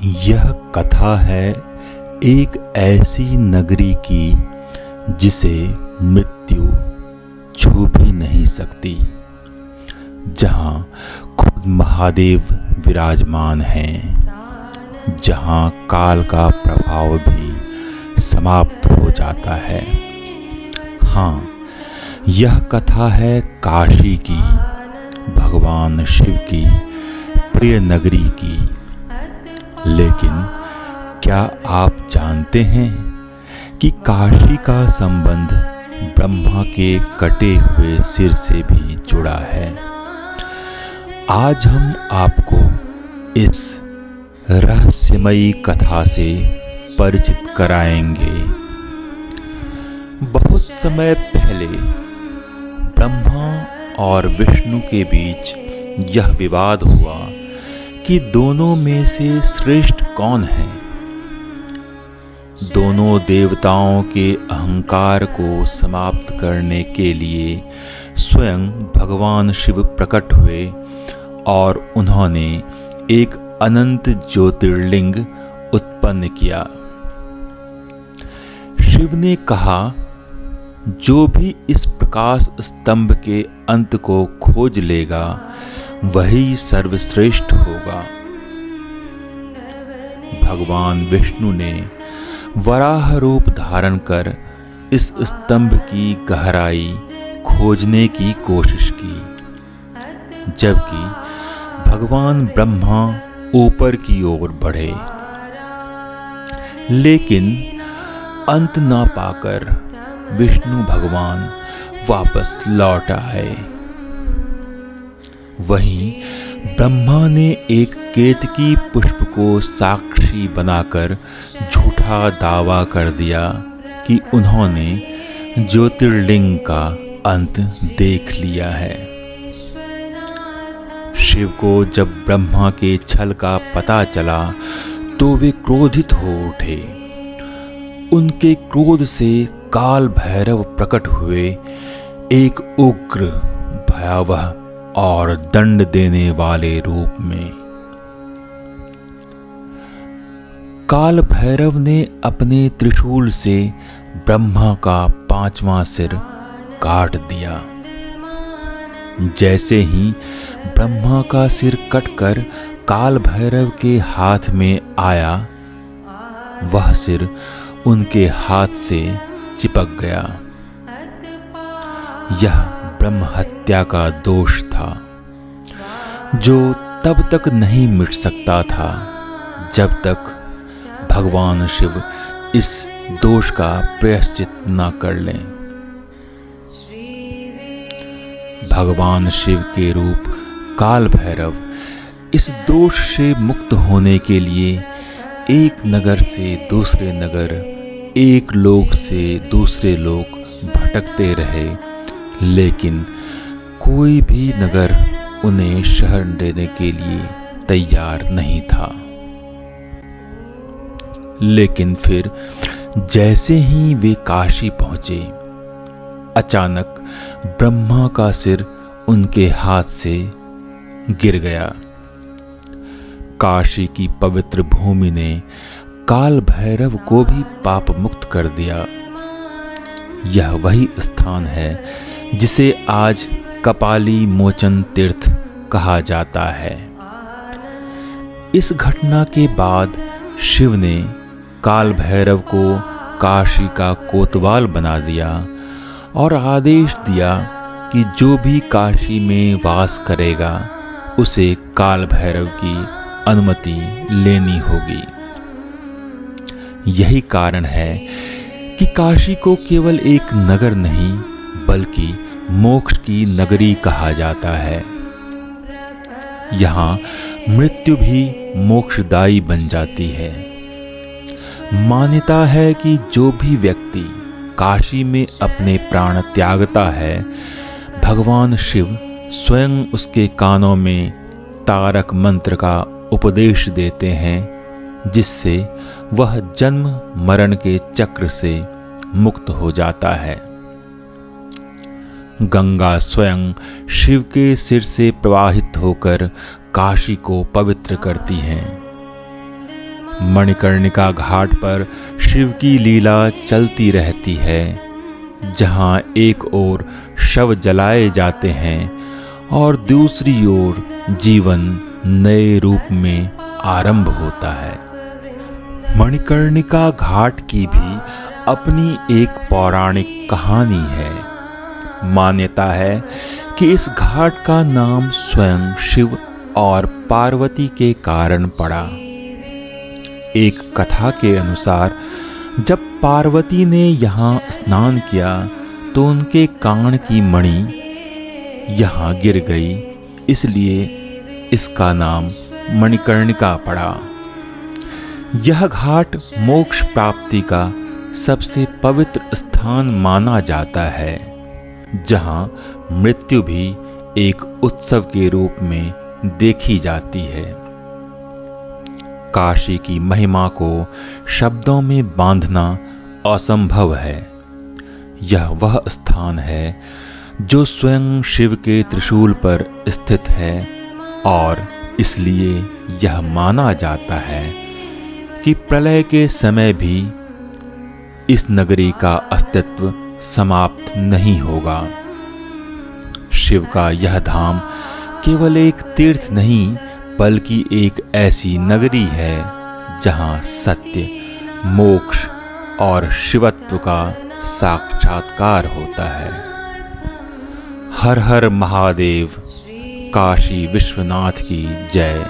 यह कथा है एक ऐसी नगरी की जिसे मृत्यु छू भी नहीं सकती, जहाँ खुद महादेव विराजमान हैं, जहाँ काल का प्रभाव भी समाप्त हो जाता है। हाँ, यह कथा है काशी की, भगवान शिव की प्रिय नगरी की। लेकिन क्या आप जानते हैं कि काशी का संबंध ब्रह्मा के कटे हुए सिर से भी जुड़ा है। आज हम आपको इस रहस्यमयी कथा से परिचित कराएंगे। बहुत समय पहले ब्रह्मा और विष्णु के बीच यह विवाद हुआ कि दोनों में से श्रेष्ठ कौन है। दोनों देवताओं के अहंकार को समाप्त करने के लिए स्वयं भगवान शिव प्रकट हुए और उन्होंने एक अनंत ज्योतिर्लिंग उत्पन्न किया। शिव ने कहा, जो भी इस प्रकाश स्तंभ के अंत को खोज लेगा वही सर्वश्रेष्ठ होगा। भगवान विष्णु ने वराह रूप धारण कर इस स्तंभ की गहराई खोजने की कोशिश की, जबकि भगवान ब्रह्मा ऊपर की ओर बढ़े, लेकिन अंत ना पाकर विष्णु भगवान वापस लौट आए। वहीं ब्रह्मा ने एक केतकी पुष्प को साक्षी बनाकर झूठा दावा कर दिया कि उन्होंने ज्योतिर्लिंग का अंत देख लिया है। शिव को जब ब्रह्मा के छल का पता चला तो वे क्रोधित हो उठे। उनके क्रोध से काल भैरव प्रकट हुए, एक उग्र, भयावह और दंड देने वाले रूप में। काल भैरव ने अपने त्रिशूल से ब्रह्मा का 5वां सिर काट दिया। जैसे ही ब्रह्मा का सिर कटकर काल भैरव के हाथ में आया, वह सिर उनके हाथ से चिपक गया। यह ब्रह्म हत्या का दोष था, जो तब तक नहीं मिट सकता था जब तक भगवान शिव इस दोष का प्रायश्चित न कर लें। भगवान शिव के रूप काल भैरव इस दोष से मुक्त होने के लिए एक नगर से दूसरे नगर, एक लोक से दूसरे लोक भटकते रहे, लेकिन कोई भी नगर उन्हें शरण देने के लिए तैयार नहीं था। लेकिन फिर जैसे ही वे काशी पहुंचे, अचानक ब्रह्मा का सिर उनके हाथ से गिर गया। काशी की पवित्र भूमि ने काल भैरव को भी पाप मुक्त कर दिया। यह वही स्थान है जिसे आज कपाली मोचन तीर्थ कहा जाता है। इस घटना के बाद शिव ने काल भैरव को काशी का कोतवाल बना दिया और आदेश दिया कि जो भी काशी में वास करेगा उसे काल भैरव की अनुमति लेनी होगी। यही कारण है कि काशी को केवल एक नगर नहीं बल्कि मोक्ष की नगरी कहा जाता है। यहाँ मृत्यु भी मोक्षदायी बन जाती है। मान्यता है कि जो भी व्यक्ति काशी में अपने प्राण त्यागता है, भगवान शिव स्वयं उसके कानों में तारक मंत्र का उपदेश देते हैं, जिससे वह जन्म मरण के चक्र से मुक्त हो जाता है। गंगा स्वयं शिव के सिर से प्रवाहित होकर काशी को पवित्र करती हैं। मणिकर्णिका घाट पर शिव की लीला चलती रहती है, जहाँ एक ओर शव जलाए जाते हैं और दूसरी ओर जीवन नए रूप में आरंभ होता है। मणिकर्णिका घाट की भी अपनी एक पौराणिक कहानी है। मान्यता है कि इस घाट का नाम स्वयं शिव और पार्वती के कारण पड़ा। एक कथा के अनुसार जब पार्वती ने यहाँ स्नान किया तो उनके कान की मणि यहाँ गिर गई, इसलिए इसका नाम मणिकर्णिका पड़ा। यह घाट मोक्ष प्राप्ति का सबसे पवित्र स्थान माना जाता है, जहाँ मृत्यु भी एक उत्सव के रूप में देखी जाती है। काशी की महिमा को शब्दों में बांधना असंभव है। यह वह स्थान है जो स्वयं शिव के त्रिशूल पर स्थित है और इसलिए यह माना जाता है कि प्रलय के समय भी इस नगरी का अस्तित्व समाप्त नहीं होगा। शिव का यह धाम केवल एक तीर्थ नहीं बल्कि एक ऐसी नगरी है जहाँ सत्य, मोक्ष और शिवत्व का साक्षात्कार होता है। हर हर महादेव। काशी विश्वनाथ की जय।